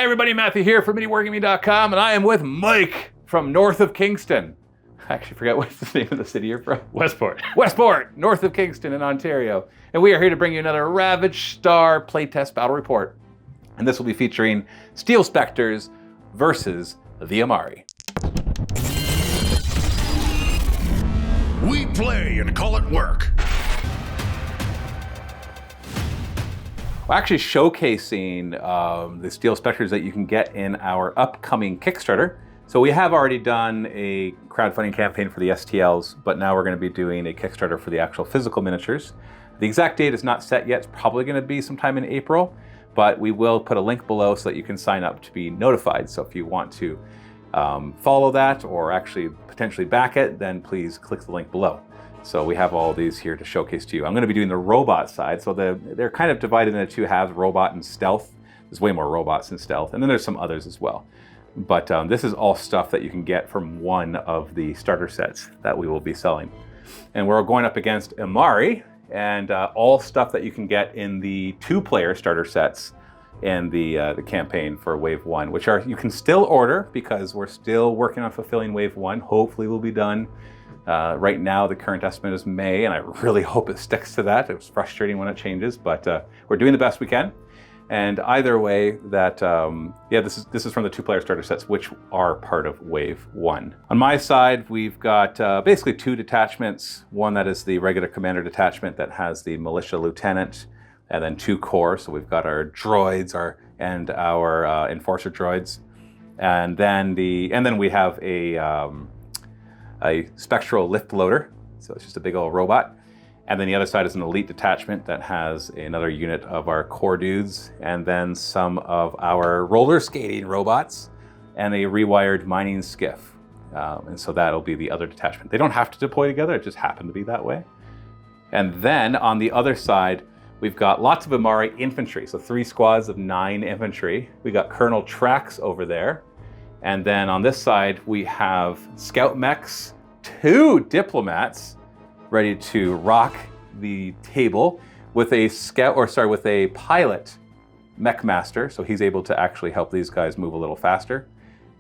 everybody, Matthew here from MiniWarGaming.com, and I am with Mike from north of Kingston. I actually forget what's the name of the city you're from. Westport. Westport, north of Kingston in Ontario. And we are here to bring you another Ravaged Star playtest battle report. And this will be featuring Steel Specters versus the Immari. We play and call it work. We're actually showcasing the Steel Specters that you can get in our upcoming Kickstarter. So we have already done a crowdfunding campaign for the STLs, but now we're going to be doing a Kickstarter for the actual physical miniatures. The exact date is not set yet. It's probably going to be sometime in April, but we will put a link below so that you can sign up to be notified. So if you want to follow that or actually potentially back it, then please click the link below. So we have all these here to showcase to you. I'm going to be doing the robot side. So they're kind of divided into two halves, robot and stealth. There's way more robots than stealth. And then there's some others as well. But this is all stuff that you can get from one of the starter sets that we will be selling. And we're going up against Immari and all stuff that you can get in the 2-player starter sets in the campaign for Wave 1, which you can still order because we're still working on fulfilling Wave 1. Hopefully we'll be done. Right now, the current estimate is May, and I really hope it sticks to that. It was frustrating when it changes, but we're doing the best we can. And either way, this is from the 2-player starter sets, which are part of Wave 1. On my side, we've got basically 2 detachments. One that is the regular commander detachment that has the militia lieutenant, and then 2 corps. So we've got our droids, and our enforcer droids, and then we have a spectral lift loader, so it's just a big old robot. And then the other side is an elite detachment that has another unit of our core dudes, and then some of our roller skating robots, and a rewired mining skiff. And so that'll be the other detachment. They don't have to deploy together, it just happened to be that way. And then on the other side, we've got lots of Immari infantry, so 3 squads of 9 infantry. We got Colonel Trax over there. And then on this side, we have scout mechs, 2 diplomats ready to rock the table with a pilot mech master. So he's able to actually help these guys move a little faster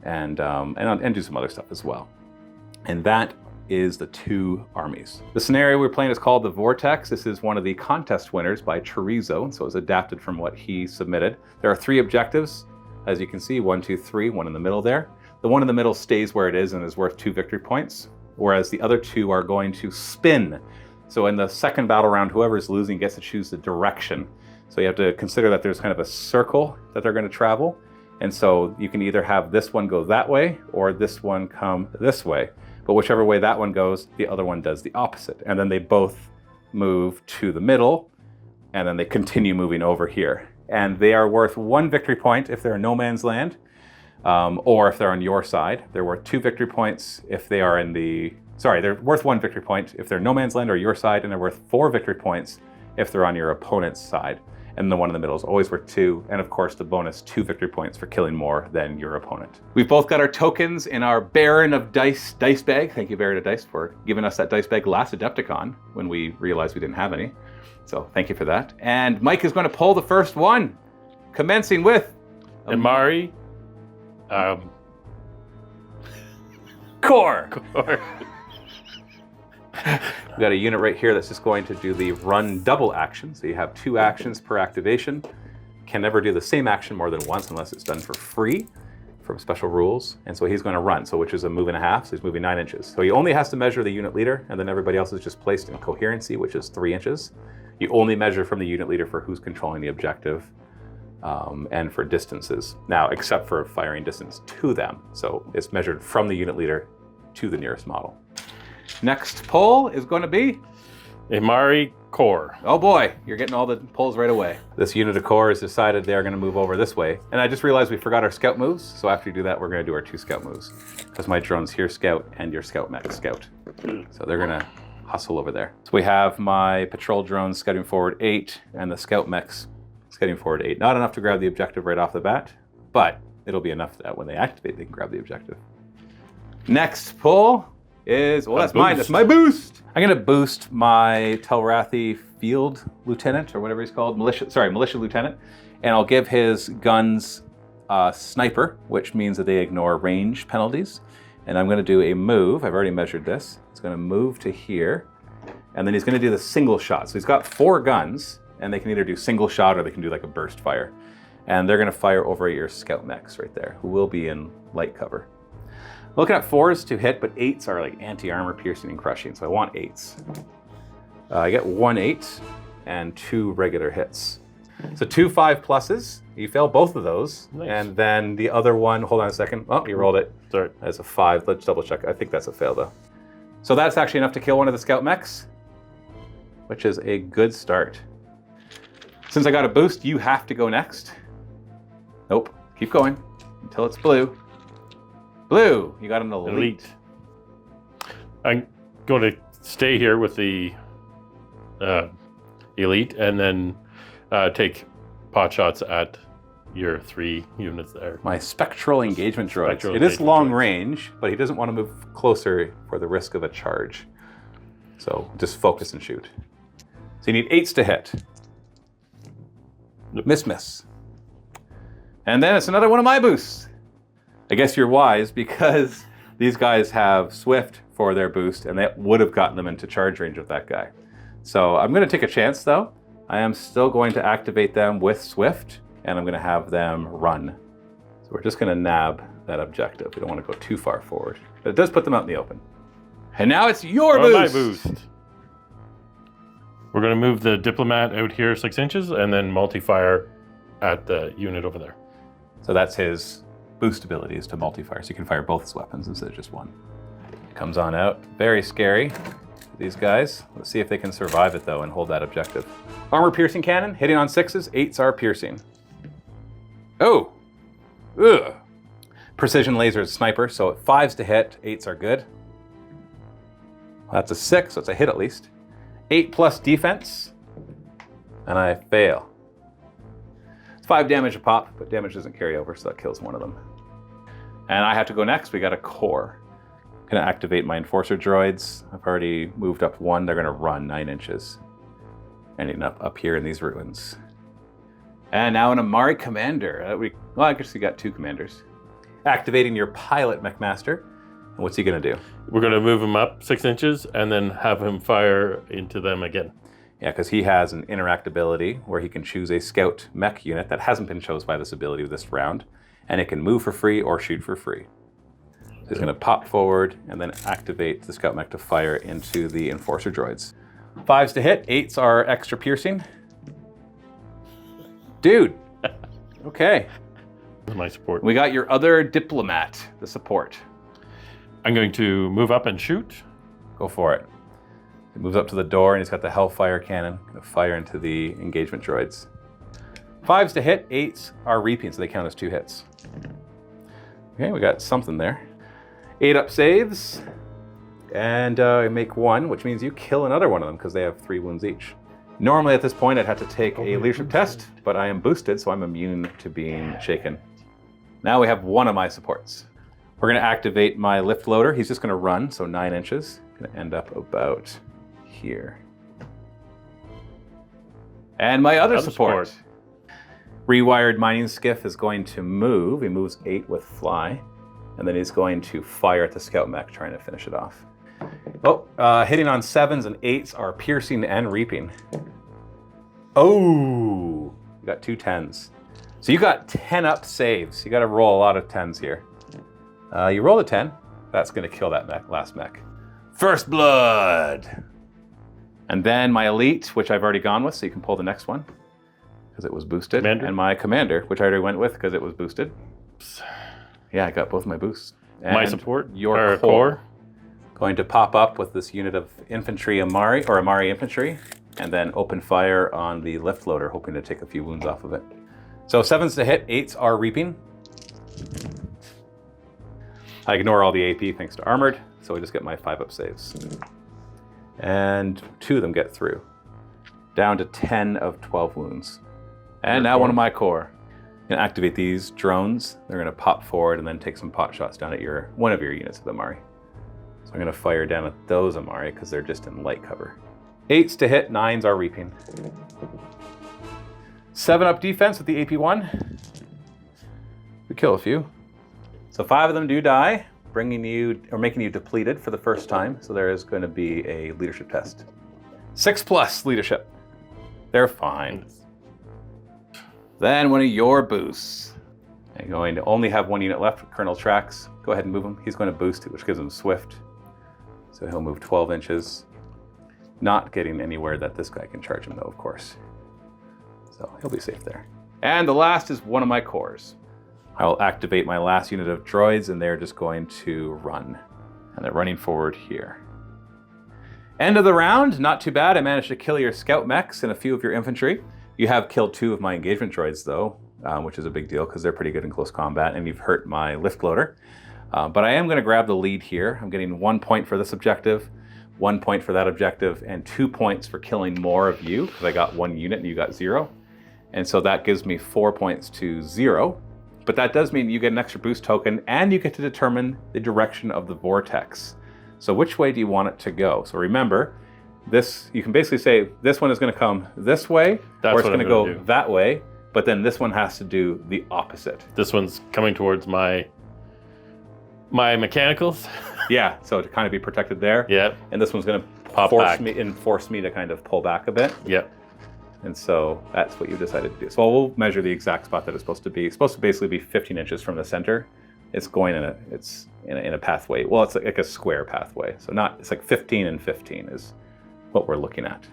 and do some other stuff as well. And that is the 2 armies. The scenario we're playing is called the Vortex. This is one of the contest winners by Chorizo, so it's adapted from what he submitted. There are 3 objectives. As you can see, 1, 2, 3, one in the middle there. The one in the middle stays where it is and is worth 2 victory points, whereas the other 2 are going to spin. So in the second battle round, whoever is losing gets to choose the direction. So you have to consider that there's kind of a circle that they're going to travel. And so you can either have this one go that way or this one come this way. But whichever way that one goes, the other one does the opposite. And then they both move to the middle, and then they continue moving over here. And they are worth 1 victory point if they're in no man's land, or if they're on your side. They're worth 2 victory points if they are they're worth 1 victory point if they're no man's land or your side, and they're worth 4 victory points if they're on your opponent's side. And the one in the middle is always worth 2, and of course the bonus 2 victory points for killing more than your opponent. We've both got our tokens in our Baron of Dice bag. Thank you, Baron of Dice, for giving us that dice bag last Adepticon when we realized we didn't have any. So thank you for that. And Mike is going to pull the first one, commencing with Immari. Core. We've got a unit right here that's just going to do the run double action. So you have 2 actions per activation. Can never do the same action more than once unless it's done for free from special rules. And so he's going to run, which is a move and a half. So he's moving 9 inches. So he only has to measure the unit leader, and then everybody else is just placed in coherency, which is 3 inches. You only measure from the unit leader for who's controlling the objective and for distances. Now, except for firing distance to them. So it's measured from the unit leader to the nearest model. Next pull is going to be Immari Core. Oh boy, you're getting all the pulls right away. This unit of core has decided they're going to move over this way. And I just realized we forgot our scout moves. So after you do that, we're going to do our 2 scout moves. Because my drone's here scout and your scout mech scout. So they're going to hustle over there. So we have my patrol drones scouting forward 8 and the scout mechs scouting forward 8. Not enough to grab the objective right off the bat, but it'll be enough that when they activate, they can grab the objective. Next pull is, well, that's mine. That's my boost. I'm going to boost my Telrathi Field Lieutenant, or whatever he's called, militia lieutenant, and I'll give his guns a sniper, which means that they ignore range penalties. And I'm going to do a move. I've already measured this. It's going to move to here. And then he's going to do the single shot. So he's got 4 guns, and they can either do single shot or they can do like a burst fire. And they're going to fire over at your scout mechs right there, who will be in light cover. Looking at 4s to hit, but 8s are like anti-armor, piercing, and crushing. So I want 8s. I get 1 8 and 2 regular hits. So 2 5 pluses. You fail both of those. Nice. And then the other one, hold on a second. Oh, you rolled it. Sorry. As a 5. Let's double check. I think that's a fail though. So that's actually enough to kill one of the scout mechs, which is a good start. Since I got a boost, you have to go next. Nope. Keep going until it's blue. Blue. You got an elite. I'm going to stay here with the elite and then take pot shots at your 3 units there. My spectral engagement droid. Spectral It is engagement long droids. range, but he doesn't want to move closer for the risk of a charge. So just focus and shoot. So you need 8s to hit. Miss. And then it's another one of my boosts. I guess you're wise because these guys have Swift for their boost, and that would have gotten them into charge range with that guy. So I'm going to take a chance though. I am still going to activate them with Swift, and I'm going to have them run. So we're just going to nab that objective. We don't want to go too far forward, but it does put them out in the open. And now it's your boost. My boost. We're going to move the diplomat out here 6 inches and then multi-fire at the unit over there. So that's his boost ability, is to multi-fire. So you can fire both his weapons instead of just one. Comes on out. Very scary, these guys. Let's see if they can survive it though and hold that objective. Armor piercing cannon, hitting on 6s. 8s are piercing. Oh! Ugh! Precision laser sniper, so 5s to hit, 8s are good. That's a 6, so it's a hit at least. 8 plus defense, and I fail. It's 5 damage a pop, but damage doesn't carry over, so that kills one of them. And I have to go next. We got a core. I'm gonna activate my enforcer droids. I've already moved up 1. They're gonna run 9 inches. Ending up here in these ruins. And now an Immari commander. Well, I guess we got 2 commanders. Activating your pilot mechmaster. And what's he gonna do? We're going to move him up 6 inches and then have him fire into them again. Yeah, because he has an interact ability where he can choose a scout mech unit that hasn't been chosen by this ability this round, and it can move for free or shoot for free. So he's going to pop forward and then activate the scout mech to fire into the enforcer droids. 5s to hit, 8s are extra piercing. Dude, okay. My support. We got your other diplomat, the support. I'm going to move up and shoot. Go for it. He moves up to the door and he's got the Hellfire cannon. Gonna fire into the engagement droids. 5s to hit, 8s are reaping, so they count as 2 hits. Okay, we got something there. 8 up saves, and I make 1, which means you kill another one of them because they have 3 wounds each. Normally at this point I'd have to take a leadership test, but I am boosted, so I'm immune to being shaken. Now we have one of my supports. We're going to activate my lift loader. He's just going to run, so 9 inches. Going to end up about here. And my other support. Rewired mining skiff is going to move. He moves 8 with fly. And then he's going to fire at the scout mech, trying to finish it off. Oh, hitting on 7s and 8s are piercing and reaping. Oh, you got 2 10s. So you got 10 up saves. You got to roll a lot of 10s here. You roll a 10. That's going to kill that last mech. First blood. And then my elite, which I've already gone with, so you can pull the next one because it was boosted. Commander. And my commander, which I already went with because it was boosted. Yeah, I got both my boosts. And My support. your core. Going to pop up with this unit of infantry Immari, or Immari infantry, and then open fire on the lift loader, hoping to take a few wounds off of it. So 7s to hit, 8s are reaping. I ignore all the AP thanks to armored, so I just get my 5 up saves. And 2 of them get through. Down to 10 of 12 wounds. And now one of my core. I'm gonna activate these drones. They're gonna pop forward and then take some pot shots down at one of your units of Immari. So I'm gonna fire down at those Immari because they're just in light cover. 8s to hit, 9s are reaping. 7 up defense with the AP1. kill a few. So 5 of them do die, bringing you or making you depleted for the first time. So there is going to be a leadership test. 6+ leadership. They're fine. Then one of your boosts. I'm going to only have 1 unit left with Colonel Trax. Go ahead and move him. He's going to boost it, which gives him swift. So he'll move 12 inches. Not getting anywhere that this guy can charge him, though, of course. So he'll be safe there. And the last is one of my cores. I'll activate my last unit of droids, and they're just going to run. And they're running forward here. End of the round, not too bad. I managed to kill your scout mechs and a few of your infantry. You have killed 2 of my engagement droids, though, which is a big deal because they're pretty good in close combat, and you've hurt my lift loader. But I am going to grab the lead here. I'm getting 1 point for this objective, 1 point for that objective, and 2 points for killing more of you, because I got 1 unit and you got 0. And so that gives me 4 points to 0. But that does mean you get an extra boost token, and you get to determine the direction of the vortex. So which way do you want it to go? So remember, this, you can basically say this one is going to come this way, or it's going to go that way, but then this one has to do the opposite. This one's coming towards my mechanicals. Yeah, so to kind of be protected there. Yeah. And this one's going to force me to kind of pull back a bit. Yep. And so that's what you decided to do. So we'll measure the exact spot that it's supposed to be. It's supposed to basically be 15 inches from the center. It's going in a pathway. Well, it's like a square pathway. So it's like 15 and 15 is what we're looking at.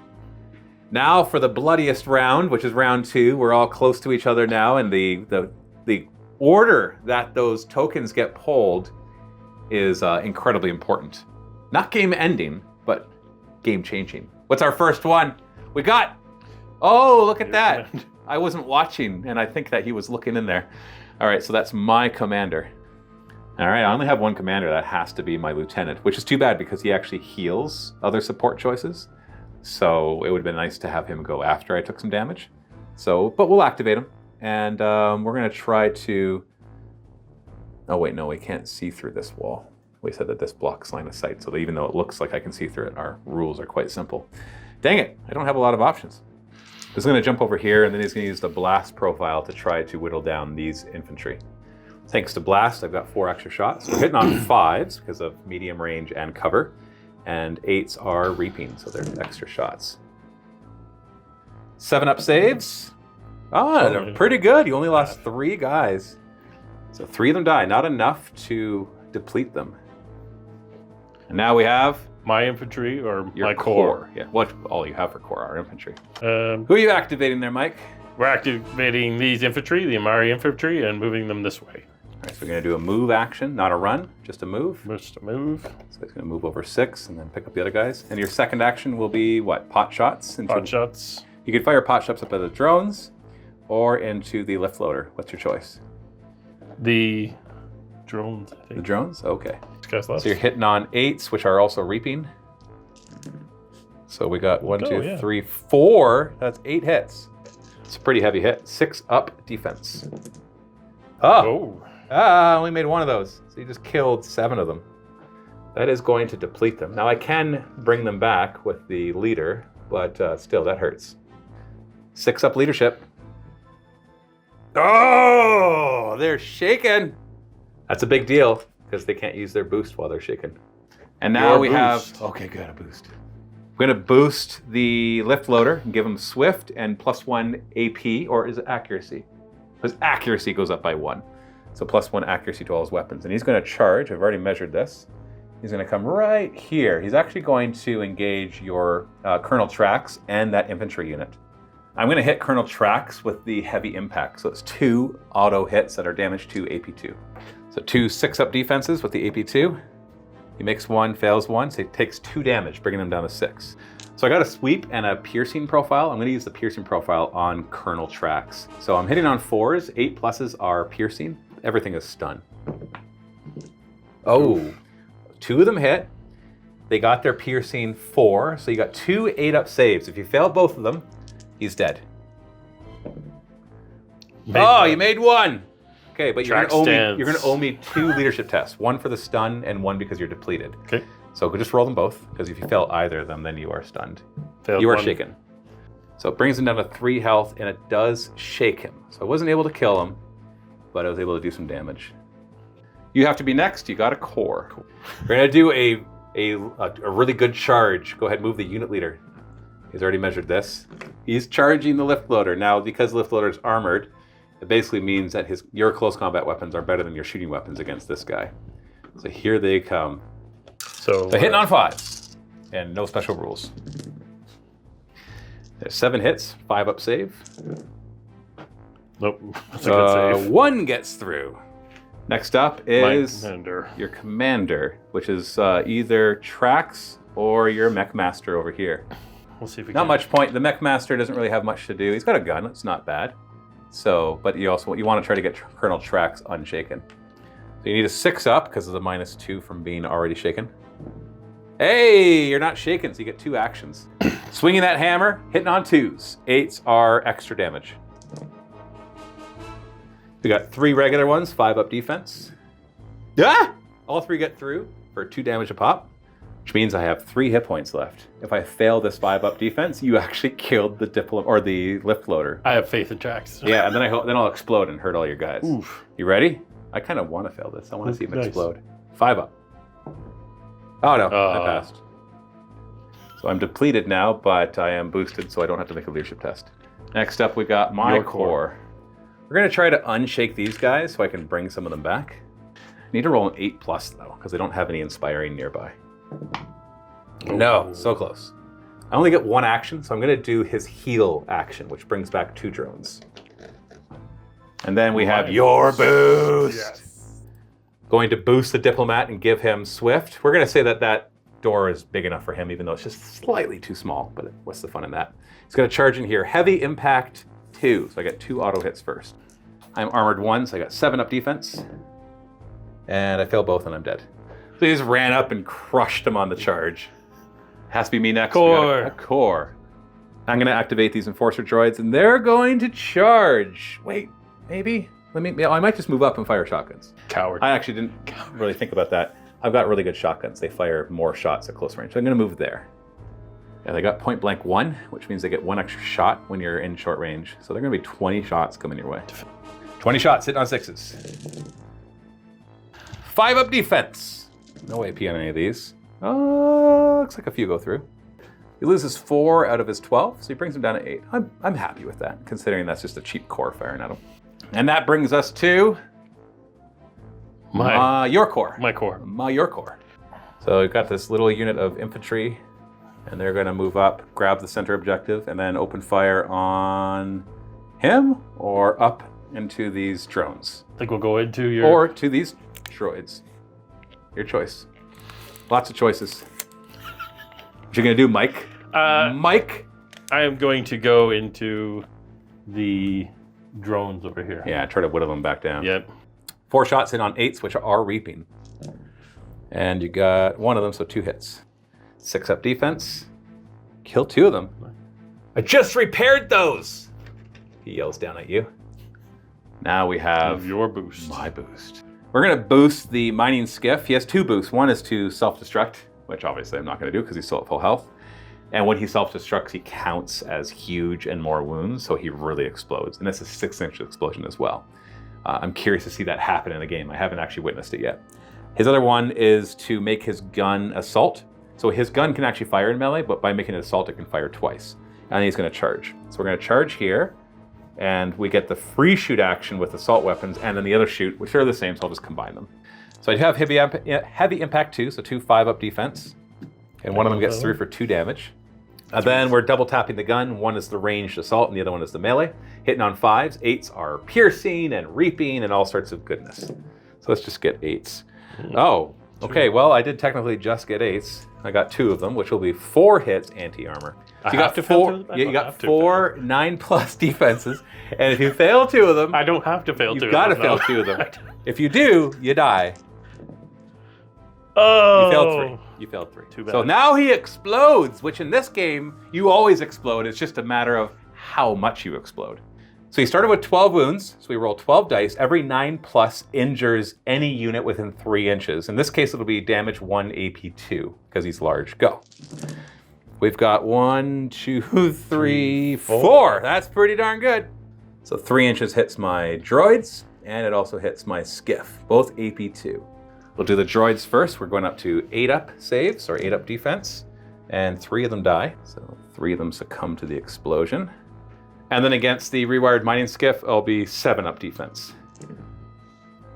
Now for the bloodiest round, which is round 2. We're all close to each other now, and the order that those tokens get pulled is incredibly important. Not game ending, but game changing. What's our first one? We got, oh, look at that. I wasn't watching, and I think that he was looking in there. All right, so that's my commander. All right, I only have 1 commander. That has to be my lieutenant, which is too bad because he actually heals other support choices. So it would have been nice to have him go after I took some damage. So, but we'll activate him. And we're going to try to... Oh, wait, no, we can't see through this wall. We said that this blocks line of sight. So even though it looks like I can see through it, our rules are quite simple. Dang it, I don't have a lot of options. He's going to jump over here, and then he's going to use the blast profile to try to whittle down these infantry. Thanks to blast, I've got 4 extra shots. We're hitting on 5s because of medium range and cover. And 8s are reaping, so they're extra shots. 7-up saves. Oh, they're pretty good. You only lost 3 guys. So 3 of them die. Not enough to deplete them. And now we have... My infantry or your my core? Yeah, what all you have for core are infantry. Who are you activating there, Mike? We're activating these infantry, the Immari infantry, and moving them this way. All right, so we're going to do a move action, not a run, just a move. Just a move. So he's going to move over 6 and then pick up the other guys. And your second action will be what? Pot shots? Pot shots. You can fire pot shots up at the drones or into the lift loader. What's your choice? The drones, I think. The drones? Okay. So you're hitting on 8s, which are also reaping. So we got 1, 2, 3, 4. That's 8 hits. It's a pretty heavy hit. 6-up defense. I only made 1 of those. So you just killed 7 of them. That is going to deplete them. Now I can bring them back with the leader, but still that hurts. 6-up leadership. Oh, they're shaking. That's a big deal because they can't use their boost while they're shaking. And now we have, okay, good, a boost. We're gonna boost the lift loader and give him swift and +1 AP, or is it accuracy? His accuracy goes up by 1. So +1 accuracy to all his weapons. And he's gonna charge, I've already measured this. He's gonna come right here. He's actually going to engage your Colonel Trax and that infantry unit. I'm gonna hit Colonel Trax with the heavy impact. So it's 2 auto hits that are damage to AP2. So 2 6-up defenses with the AP2. He makes 1, fails 1, so he takes 2 damage, bringing him down to 6. So I got a sweep and a piercing profile. I'm gonna use the piercing profile on Colonel Trax. So I'm hitting on 4s, 8 pluses are piercing. Everything is stun. Oh, 2 of them hit. They got their piercing 4, so you got 2 8-up saves. If you fail both of them, he's dead. You made 1. Okay, but you're gonna owe me 2 leadership tests. 1 for the stun and 1 because you're depleted. Okay. So just roll them both, because if you fail either of them, then you are stunned. Failed you are 1. shaken. So it brings him down to 3 health, and it does shake him. So I wasn't able to kill him, but I was able to do some damage. You have to be next. You got a core. We're gonna do a really good charge. Go ahead, move the unit leader. He's already measured this. He's charging the lift loader. Now, because the lift loader is armored, it basically means that your close combat weapons are better than your shooting weapons against this guy. So here they come. So hitting on 5s, and no special rules. There's 7 hits, 5 up save. Nope, that's a good save. 1 gets through. Next up is your commander, which is either Trax or your mech master over here. We'll see if we Not much point. The mech master doesn't really have much to do. He's got a gun. It's not bad. So, but you want to try to get Colonel Trax unshaken. So you need a 6 up because of the -2 from being already shaken. Hey, you're not shaken, so you get 2 actions. Swinging that hammer, hitting on 2s. 8s are extra damage. We got 3 regular ones, 5 up defense. Ah! All 3 get through for 2 damage a pop, which means I have 3 hit points left. If I fail this 5 up defense, you actually killed the lift loader. I have faith in Trax. Yeah, and then I'll explode and hurt all your guys. Oof. You ready? I kind of want to fail this. I want to see him explode. 5 up. Oh no, I passed. So I'm depleted now, but I am boosted, so I don't have to make a leadership test. Next up, we got my core. We're gonna try to unshake these guys so I can bring some of them back. I need to roll an 8+ though, because I don't have any inspiring nearby. No, so close. I only get 1 action, so I'm gonna do his heal action, which brings back 2 drones. And then we have your boost. Yes. Going to boost the diplomat and give him swift. We're gonna say that door is big enough for him, even though it's just slightly too small, but what's the fun in that? He's gonna charge in here. Heavy impact 2, so I get 2 auto hits first. I'm armored 1, so I got 7 up defense. And I fail both and I'm dead. So he just ran up and crushed him on the charge. Has to be me next. Core. A core. I'm gonna activate these enforcer droids and they're going to charge. Wait, maybe? I might just move up and fire shotguns. Coward. I actually didn't really think about that. I've got really good shotguns. They fire more shots at close range. So I'm gonna move there. Yeah, they got point blank 1, which means they get 1 extra shot when you're in short range. So they're gonna be 20 shots coming your way. 20 shots, hitting on 6s. 5 up defense. No AP on any of these. Looks like a few go through. He loses 4 out of his 12, so he brings him down to 8. I'm happy with that, considering that's just a cheap core firing at him. And that brings us to your core. My core. Your core. So we've got this little unit of infantry, and they're going to move up, grab the center objective, and then open fire on him or up into these drones. I think we'll go into your... Or to these droids. Your choice. Lots of choices. What you going to do, Mike? Mike? I am going to go into the drones over here. Yeah, try to whittle them back down. Yep. 4 shots in on 8s, which are reaping. And you got 1 of them, so 2 hits. 6 up defense. Kill 2 of them. I just repaired those! He yells down at you. Now we have your boost. My boost. We're gonna boost the mining skiff. He has 2 boosts. 1 is to self-destruct, which obviously I'm not gonna do because he's still at full health. And when he self-destructs, he counts as huge and more wounds, so he really explodes. And that's a 6-inch explosion as well. I'm curious to see that happen in a game. I haven't actually witnessed it yet. His other one is to make his gun assault. So his gun can actually fire in melee, but by making it assault, it can fire twice. And he's gonna charge. So we're gonna charge here, and we get the free shoot action with assault weapons, and then the other shoot, which are the same, so I'll just combine them. So I do have heavy impact 2, so 2 5-up defense. And one of them gets through for 2 damage. And then we're double tapping the gun. 1 is the ranged assault and the other one is the melee. Hitting on 5s. 8s are piercing and reaping and all sorts of goodness. So let's just get 8s. Oh, okay, well, I did technically just get 8s. I got 2 of them, which will be 4 hits anti-armor. So you got 4, you got 4 9+ defenses, and if you fail 2 of them, I don't have to fail 2 of them. You've got to fail 2 of them. If you do, you die. Oh! You failed 3. You failed 3. Too bad. So now he explodes, which in this game, you always explode. It's just a matter of how much you explode. So he started with 12 wounds, so we roll 12 dice. Every 9+ injures any unit within 3 inches. In this case, it'll be damage 1, AP 2, because he's large. Go. We've got 1, 2, 3, 4. That's pretty darn good. So 3 inches hits my droids, and it also hits my skiff, both AP2. We'll do the droids first. We're going up to 8 up saves, or 8 up defense, and 3 of them die. So 3 of them succumb to the explosion. And then against the rewired mining skiff, I'll be 7 up defense.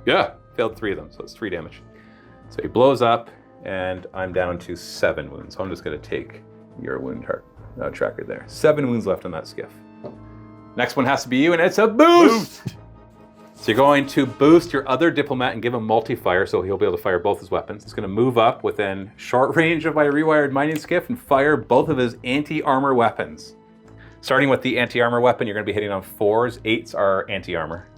Yeah, failed 3 of them, so it's 3 damage. So he blows up, and I'm down to 7 wounds. So I'm just going to take your wound tracker there. 7 wounds left on that skiff. Next one has to be you, and it's a boost! So you're going to boost your other diplomat and give him multi-fire, so he'll be able to fire both his weapons. He's going to move up within short range of my rewired mining skiff and fire both of his anti-armor weapons. Starting with the anti-armor weapon, you're going to be hitting on 4s. 8s are anti-armor.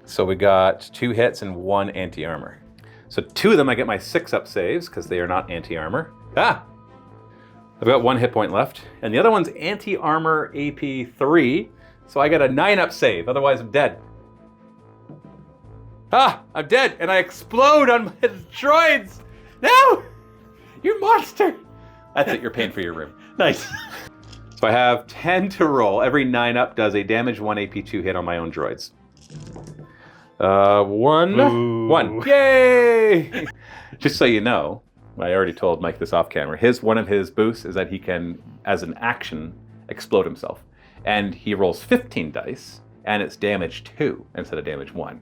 So we got 2 hits and 1 anti-armor. So 2 of them I get my 6 up saves because they are not anti-armor. Ah! I've got 1 hit point left. And the other one's anti-armor AP 3. So I get a 9 up save, otherwise I'm dead. Ah, I'm dead, and I explode on my droids. No! You monster! That's it, you're paying for your room. Nice. So I have 10 to roll. Every 9 up does a damage 1 AP2 hit on my own droids. 1. Ooh. 1. Yay! Just so you know, I already told Mike this off camera. One of his boosts is that he can, as an action, explode himself. And he rolls 15 dice, and it's damage 2 instead of damage 1.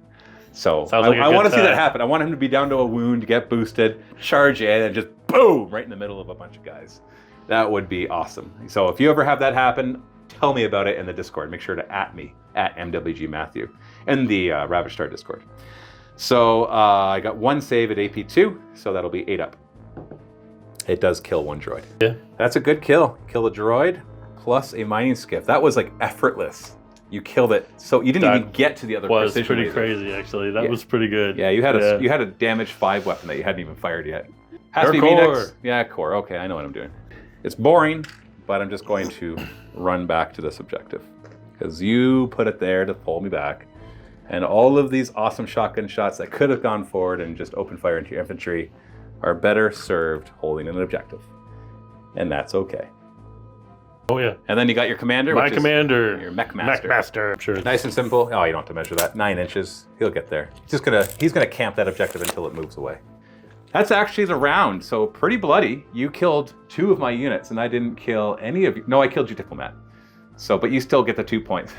So I want to see that happen. I want him to be down to a wound, get boosted, charge in, and just boom, right in the middle of a bunch of guys. That would be awesome. So if you ever have that happen, tell me about it in the Discord. Make sure to @ me, at MWGMatthew, in the Ravaged Discord. So I got 1 save at AP2, so that'll be 8 up. It does kill 1 droid. Yeah. That's a good kill. Kill a droid. Plus a mining skiff. That was like effortless. You killed it. So you didn't even get to the other precision. Was pretty lasers. Crazy, actually. That was pretty good. Yeah, you had a damage 5 weapon that you hadn't even fired yet. Has to be core. Phoenix. Yeah, core. Okay, I know what I'm doing. It's boring, but I'm just going to run back to this objective because you put it there to pull me back, and all of these awesome shotgun shots that could have gone forward and just open fire into your infantry are better served holding an objective, and that's okay. Oh yeah. And then you got your commander. My which commander. Is your mech master. Mech master. Sure. Nice and simple. Oh, you don't have to measure that. 9 inches. He'll get there. He's gonna camp that objective until it moves away. That's actually the round. So pretty bloody. You killed 2 of my units, and I didn't kill any of you. No, I killed your diplomat. So, but you still get the 2 points.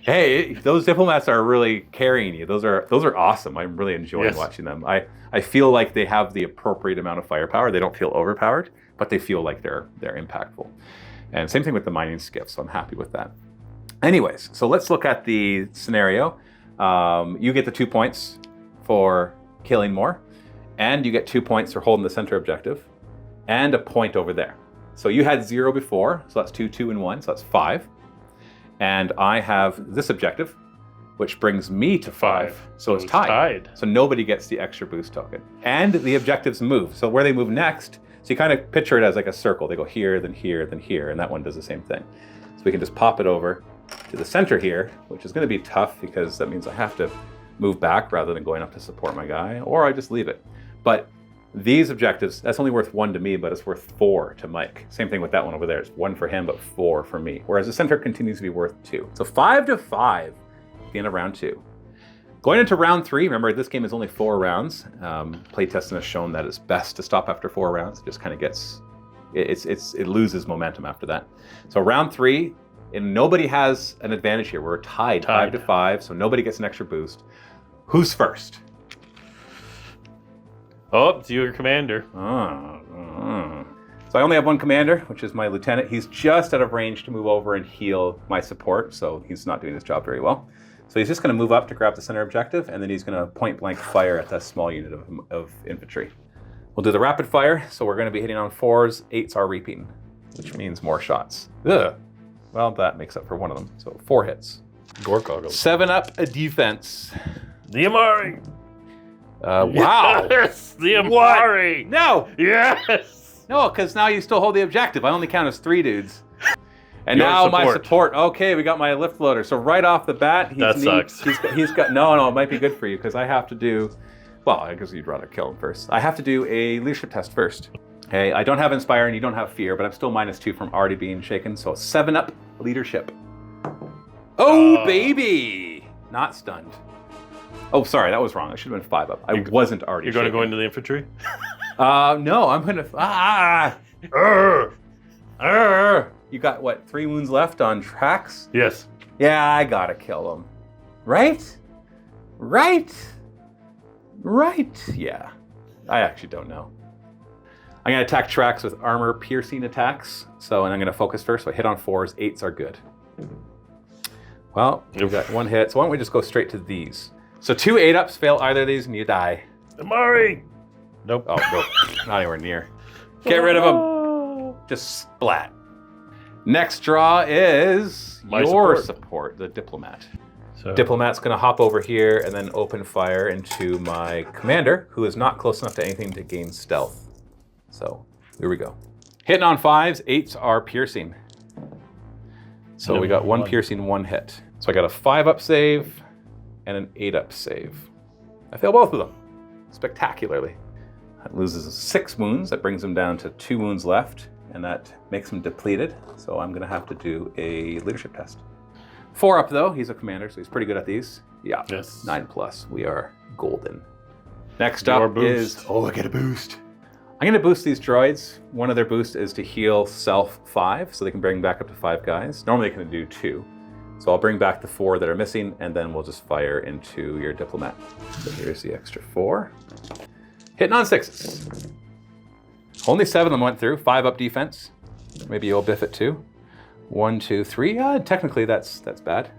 Hey, those diplomats are really carrying you. Those are awesome. I'm really enjoying watching them. I feel like they have the appropriate amount of firepower. They don't feel overpowered, but they feel like they're impactful. And same thing with the mining skiff, so I'm happy with that. Anyways, so let's look at the scenario. You get the 2 points for killing more, and you get 2 points for holding the center objective, and a point over there. So you had 0 before, so that's 2, 2, and 1, so that's 5. And I have this objective, which brings me to 5. So it's tied. So nobody gets the extra boost token. And the objectives move. So where they move next, so you kind of picture it as like a circle. They go here, then here, then here, and that one does the same thing. So we can just pop it over to the center here, which is going to be tough because that means I have to move back rather than going up to support my guy, or I just leave it. But these objectives, that's only worth 1 to me, but it's worth 4 to Mike. Same thing with that one over there. It's 1 for him, but 4 for me. Whereas the center continues to be worth 2. So 5 to 5 at the end of round 2. Going into round 3, remember this game is only 4 rounds. Playtesting has shown that it's best to stop after 4 rounds. It just kind of gets, it loses momentum after that. So round 3, and nobody has an advantage here. We're tied 5 to 5, so nobody gets an extra boost. Who's first? Oh, it's your commander. So I only have 1 commander, which is my lieutenant. He's just out of range to move over and heal my support, so he's not doing his job very well. So he's just going to move up to grab the center objective, and then he's going to point blank fire at that small unit of infantry. We'll do the rapid fire, so we're going to be hitting on 4s. 8s are reaping, which means more shots. Ugh. Well, that makes up for 1 of them, so 4 hits. 7 up a defense. The Immari. Wow. Yes, the Immari. No. Yes. No, because now you still hold the objective. I only count as 3 dudes. And Your now support. my support. Okay, we got my lift loader. So right off the bat, Sucks. He's got no. It might be good for you because I have to do. Well, I guess you'd rather kill him first. I have to do a leadership test first. Okay, I don't have Inspire and you don't have Fear, but I'm still -2 from already being shaken. So 7 up leadership. Oh baby! not stunned. Oh, sorry, that was wrong. I should have been 5 up. I wasn't already. You're going to shaken. go into the infantry? No, I'm gonna. You got what? 3 wounds left on tracks? Yes. Yeah, I gotta kill him. Right? Yeah. I actually don't know. I'm gonna attack tracks with armor piercing attacks. So, and I'm gonna focus first. So I hit on 4s. 8s are good. Well, we got 1 hit. So why don't we just go straight to these? So 2 8-ups fail either of these and you die. Immari! Nope. Oh, nope. Not anywhere near. Get rid of them. Just splat. Next draw is your support, the Diplomat. So, Diplomat's going to hop over here and then open fire into my commander, who is not close enough to anything to gain stealth. So here we go. Hitting on 5s, 8s are piercing. So we got 1 piercing, 1 hit. So I got a 5-up save and an 8-up save. I fail both of them spectacularly. That loses 6 wounds. That brings him down to 2 wounds left, and that makes him depleted. So I'm going to have to do a leadership test. 4-up though, he's a commander, so he's pretty good at these. Yeah, yes. 9+. We are golden. Next up is, I get a boost. I'm going to boost these droids. One of their boosts is to heal self 5, so they can bring back up to 5 guys. Normally they can do 2. So I'll bring back the 4 that are missing, and then we'll just fire into your Diplomat. So here's the extra 4. Hitting on 6s. Only 7 of them went through. 5-up defense. Maybe you'll biff it too. 1, 2, 3. Technically that's bad.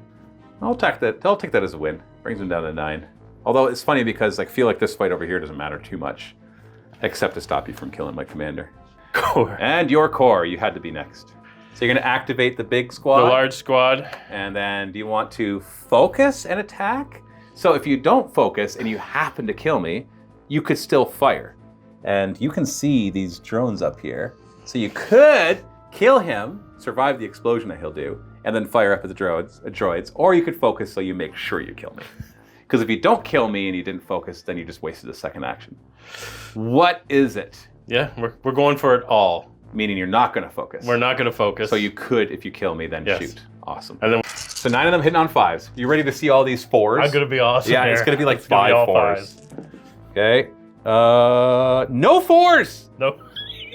I'll take that as a win. Brings him down to 9. Although it's funny because I feel like this fight over here doesn't matter too much, except to stop you from killing my commander. Core. And your core, you had to be next. So you're going to activate the big squad. The large squad. And then do you want to focus and attack? So if you don't focus and you happen to kill me, you could still fire. And you can see these drones up here. So you could kill him, survive the explosion that he'll do, and then fire up at the droids. Or you could focus so you make sure you kill me. Because if you don't kill me and you didn't focus, then you just wasted a second action. What is it? Yeah, we're going for it all. Meaning you're not going to focus. We're not going to focus. So you could, if you kill me, then shoot. Awesome. And then so 9 of them hitting on 5s. You ready to see all these 4s? I'm going to be awesome. Yeah, here. it's going to be like It's gonna 5 be all 4s. 5s. Okay. No 4s. No.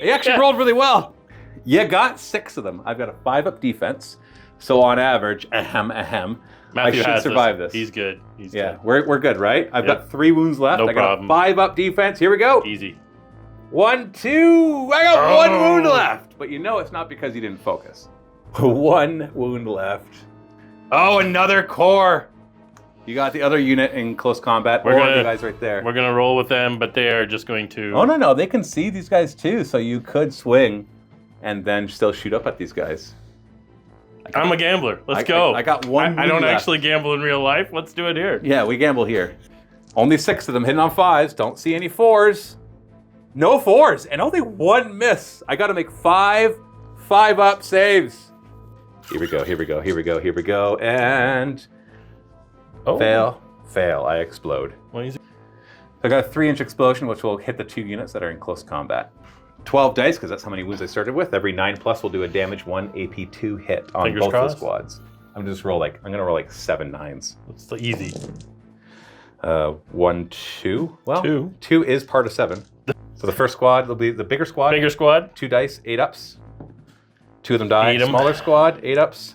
You actually rolled really well. You got 6 of them. I've got a 5-up defense. So on average, Matthew I should has survive this. He's good. He's good. We're good, right? I've got 3 wounds left. No I got problem. a 5-up defense. Here we go. Easy. 1, 2. I got 1 wound left. But you know it's not because you didn't focus. 1 wound left. Oh, another core. You got the other unit in close combat. The guys right there. We're going to roll with them, but they are just going to... Oh, no. They can see these guys too. So you could swing and then still shoot up at these guys. I'm a gambler. Let's go. I got 1 I don't left. actually gamble in real life. Let's do it here. Yeah, we gamble here. Only 6 of them hitting on 5s. Don't see any 4s. No 4s. And only 1 miss. I got to make 5 5-up saves. Here we go. And fail. I explode. Well, easy. I got a 3-inch explosion, which will hit the 2 units that are in close combat. 12 dice, because that's how many wounds I started with. Every 9+ will do a damage 1 AP 2 hit on Fingers both crossed. the squads. I'm gonna roll like 7 9s. It's the easy. 1, 2. Well, 2. 2 is part of 7. So the first squad will be the bigger squad. Bigger squad. 2 dice, 8-ups. 2 of them die. Eat 'em. Smaller squad, 8-ups.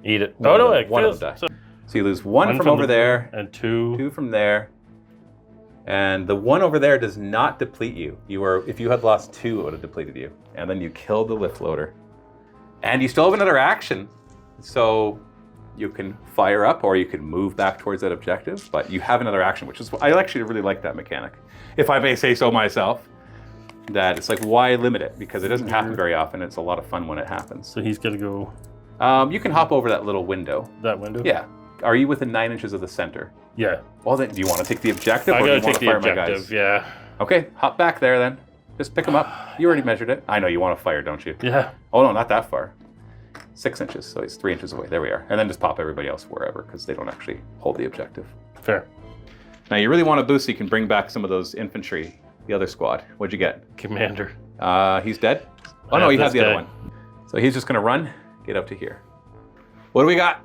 Eat it. One Oh, of no, them- one of them die. So So you lose 1 from over there, and 2. 2 from there, and the 1 over there does not deplete you. If you had lost 2, it would have depleted you. And then you killed the lift loader. And you still have another action. So you can fire up or you can move back towards that objective, but you have another action, which is, I actually really like that mechanic. If I may say so myself, that it's like, why limit it? Because it doesn't happen very often. It's a lot of fun when it happens. So he's going to go You can hop over that little window. that window? Yeah. Are you within 9 inches of the center? Yeah. Well, then, do you want to take the objective I or do got you to want take to the fire my objective, guys? yeah. Okay, hop back there then. Just pick them up. You already measured it. I know you want to fire, don't you? Yeah. Oh, no, not that far. 6 inches, so he's 3 inches away. There we are. And then just pop everybody else wherever, because they don't actually hold the objective. Fair. Now, you really want to boost so you can bring back some of those infantry, the other squad. What'd you get? Commander. He's dead? Oh, no, you have this the other guy. one. So he's just going to run, get up to here. What do we got?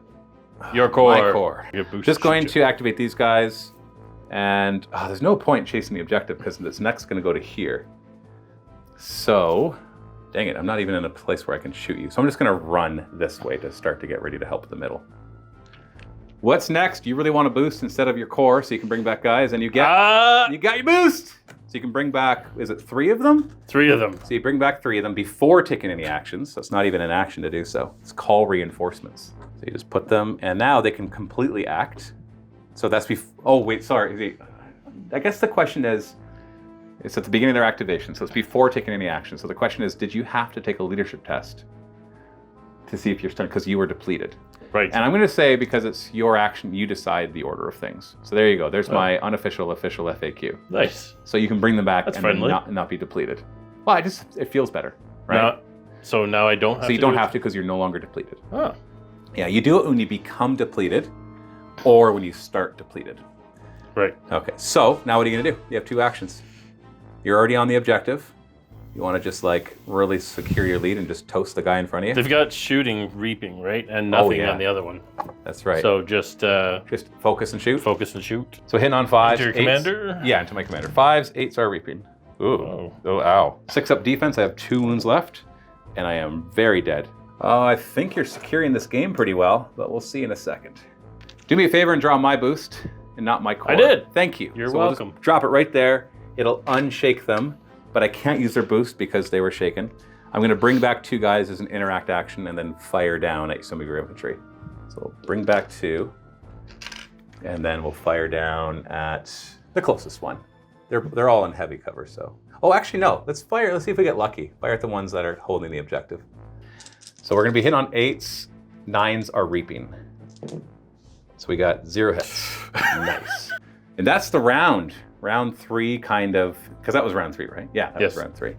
Your core. My core. You get boosted Just going shit. to activate these guys, and there's no point chasing the objective because this next going to go to here. So, dang it, I'm not even in a place where I can shoot you. So I'm just going to run this way to start to get ready to help the middle. What's next? You really want to boost instead of your core so you can bring back guys, and you got your boost! So you can bring back, is it 3 of them? 3 of them. So you bring back 3 of them before taking any actions, so it's not even an action to do so. It's call reinforcements. So you just put them, and now they can completely act. So that's oh wait, sorry. I guess the question is, it's at the beginning of their activation, so it's before taking any action. So the question is, did you have to take a leadership test to see if you're stunned, because you were depleted? Right. And I'm going to say, because it's your action, you decide the order of things. So there you go. There's my unofficial, official FAQ. Nice. So you can bring them back That's and friendly. not be depleted. Well, it feels better, right? So now I don't have to. So you don't have to because you're no longer depleted. Oh. Yeah, you do it when you become depleted or when you start depleted. Right. Okay, so now what are you going to do? You have 2 actions. You're already on the objective. You want to just like really secure your lead and just toast the guy in front of you? They've got shooting, reaping, right? And nothing yeah. on the other one. That's right. So just focus and shoot. focus and shoot. So hitting on 5s. Into your 8s. commander? Yeah, into my commander. 5s, 8s are reaping. Ooh. Oh, ow. 6 up defense. I have 2 wounds left, and I am very dead. Oh, I think you're securing this game pretty well, but we'll see in a second. Do me a favor and draw my boost and not my core. I did. Thank you. You're So we'll welcome. just drop it right there. It'll unshake them, but I can't use their boost because they were shaken. I'm going to bring back 2 guys as an interact action and then fire down at some of your infantry. So we'll bring back 2, and then we'll fire down at the closest one. They're all in heavy cover, so. Oh, actually, no. Let's see if we get lucky. Fire at the ones that are holding the objective. So we're going to be hitting on 8s. 9s are reaping. So we got 0 hits. Nice. And that's the round. Round 3 kind of, because that was round 3, right? Yeah, that was round 3.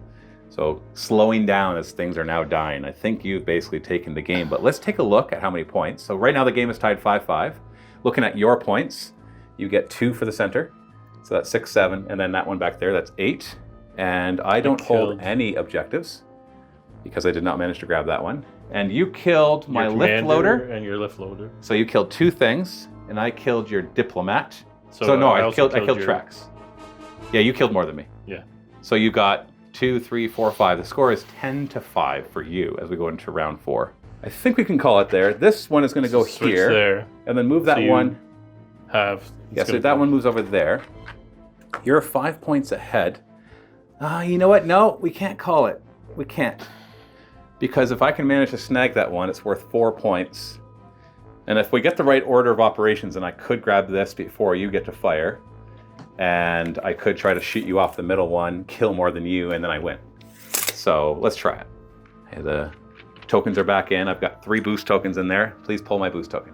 So slowing down as things are now dying. I think you've basically taken the game, but let's take a look at how many points. So right now the game is tied 5-5. Looking at your points, you get 2 for the center. So that's 6, 7, and then that one back there, that's 8. And I don't hold any objectives because I did not manage to grab that one. And you killed my lift loader. And your lift loader. So you killed 2 things, and I killed your diplomat. So no, I killed Trax. Yeah, you killed more than me. Yeah. So you got 2, 3, 4, 5. The score is 10-5 for you as we go into round 4. I think we can call it there. This one is going to go here, there, and then move that one. So that one moves over there. You're 5 points ahead. You know what? No, we can't call it. We can't. Because if I can manage to snag that one, it's worth 4 points. And if we get the right order of operations, then I could grab this before you get to fire. And I could try to shoot you off the middle one, kill more than you, and then I win. So let's try it. Okay, the tokens are back in. I've got 3 boost tokens in there. Please pull my boost token.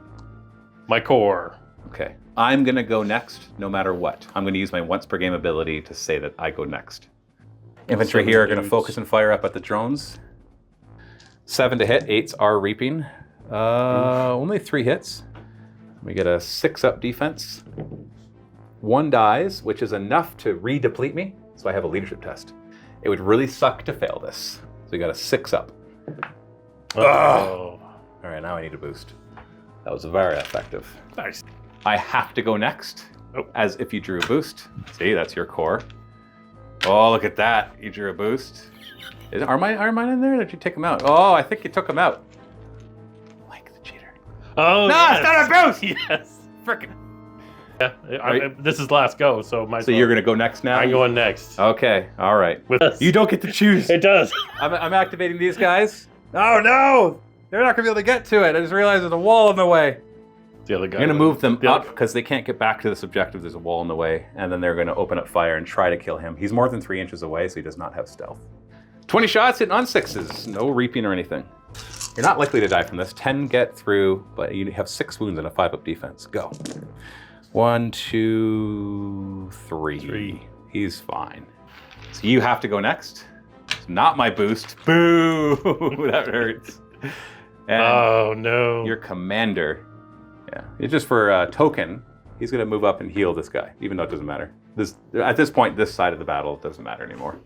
My core. Okay. I'm going to go next no matter what. I'm going to use my once per game ability to say that I go next. Infantry here are going to focus and fire up at the drones. 7 to hit, 8s are reaping. Only 3 hits. We get a 6 up defense. 1 dies, which is enough to re-deplete me, so I have a leadership test. It would really suck to fail this. So we got a 6 up. Oh. All right, now I need a boost. That was very effective. Nice. I have to go next, as if you drew a boost. See, that's your core. Oh, look at that. You drew a boost. Are mine in there? Or did you take them out? Oh, I think you took them out. Like the cheater. Oh, no, yes. It's not a boost! Yes. Frickin'. Yeah, this is last go, so So you're going to go next now? I'm going next. Okay, all right. With us. You don't get to choose. It does. I'm activating these guys. Oh, no! They're not going to be able to get to it. I just realized there's a wall in the way. The other guy. I'm going to move them up because they can't get back to this objective. There's a wall in the way. And then they're going to open up fire and try to kill him. He's more than 3 inches away, so he does not have stealth. 20 shots hitting on 6s. No reaping or anything. You're not likely to die from this. 10 get through, but you have 6 wounds and a 5 up defense. Go. 1, 2, 3. He's fine. So you have to go next. It's not my boost. Boo! That hurts. And oh, no. your commander. Yeah, it's just for a token. He's going to move up and heal this guy, even though it doesn't matter. At this point, this side of the battle doesn't matter anymore.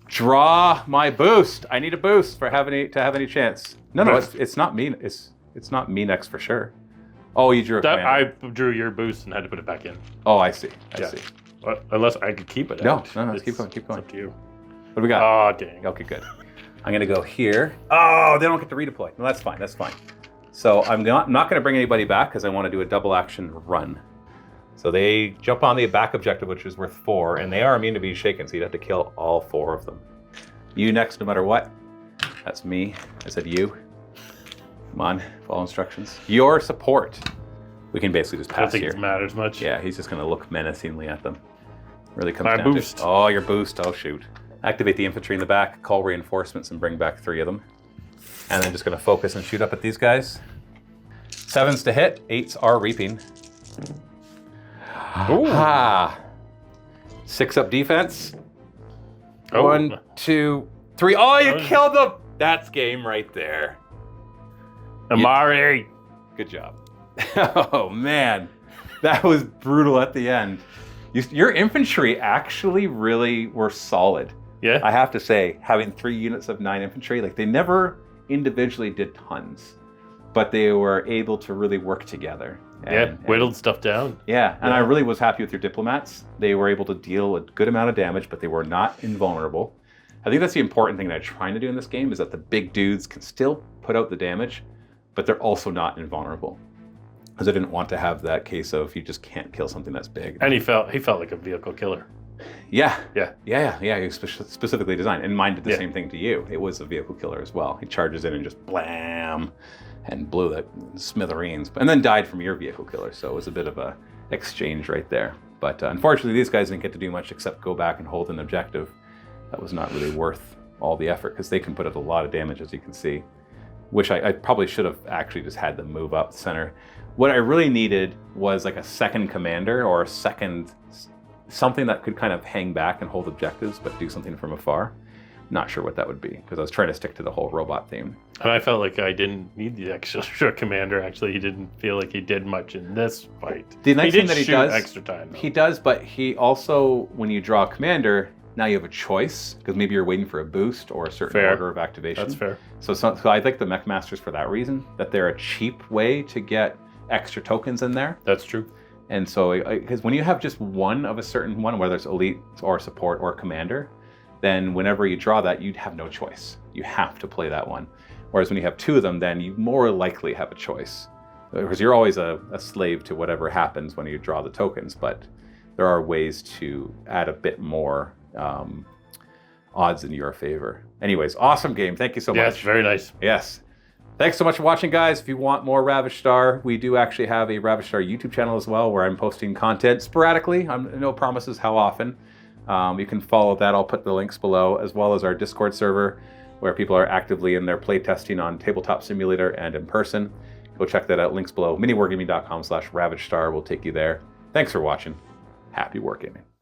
Draw my boost. I need a boost for to have any chance. No, it's not me. It's not me next for sure. Oh, you drew a That commander. I drew your boost and had to put it back in. Oh, I see. I Yeah. see. Unless I could keep it. No, out. no, It's- keep going, keep going. It's up to you. What do we got? Oh, dang. Okay, good. I'm gonna go here. Oh, they don't get to redeploy. No, that's fine. That's fine. So I'm not gonna bring anybody back because I want to do a double action run. So they jump on the back objective, which is worth 4, and they are immune to being shaken. So you'd have to kill all 4 of them. You next, no matter what. That's me. I said you. Come on, follow instructions. Your support. We can basically just I don't pass think here. it matters much. Yeah, he's just gonna look menacingly at them. Really comes My down boost. to your boost. Oh shoot! Activate the infantry in the back. Call reinforcements and bring back 3 of them. And then just gonna focus and shoot up at these guys. 7s to hit. 8s are reaping. Ooh. Ah. 6 up defense. Oh. 1, 2, 3. Oh, you Oh. killed them. That's game right there. Immari. Good job. Oh man, that was brutal at the end. Your infantry actually really were solid. Yeah. I have to say, having 3 units of 9 infantry, like they never individually did tons, but they were able to really work together. Whittled stuff down. Yeah, and Yeah. I really was happy with your diplomats. They were able to deal a good amount of damage, but they were not invulnerable. I think that's the important thing that I'm trying to do in this game is that the big dudes can still put out the damage, but they're also not invulnerable. Because I didn't want to have that case of you just can't kill something that's big. And he felt like a vehicle killer. Yeah. Yeah. Yeah. He was specifically designed. And mine did the Yeah. same thing to you. It was a vehicle killer as well. He charges in and just blam and blew that smithereens. And then died from your vehicle killer. So it was a bit of a exchange right there. But unfortunately, these guys didn't get to do much except go back and hold an objective. That was not really worth all the effort because they can put out a lot of damage, as you can see. Which I probably should have actually just had them move up the center. What I really needed was like a second commander or a second something that could kind of hang back and hold objectives, but do something from afar. Not sure what that would be because I was trying to stick to the whole robot theme. And I felt like I didn't need the extra commander. Actually, he didn't feel like he did much in this fight. The nice he thing did that he shoot does, extra time. Though. he does, but he also, when you draw a commander, now you have a choice because maybe you're waiting for a boost or a certain Fair. order of activation. That's fair. So I like the Mech Masters for that reason, that they're a cheap way to get extra tokens in there. That's true. And so, because when you have just one of a certain one, whether it's elite or support or commander, then whenever you draw that, you'd have no choice. You have to play that one. Whereas when you have 2 of them, then you more likely have a choice. Because you're always a slave to whatever happens when you draw the tokens, but there are ways to add a bit more odds in your favor. Anyways, awesome game. Thank you so Yes, much. very nice. Yes. Thanks so much for watching, guys. If you want more Ravaged Star, we do actually have a Ravaged Star YouTube channel as well where I'm posting content sporadically. No promises how often. You can follow that. I'll put the links below, as well as our Discord server where people are actively in their playtesting on Tabletop Simulator and in person. Go check that out. Links below. MiniWarGaming.com/RavageStar will take you there. Thanks for watching. Happy wargaming.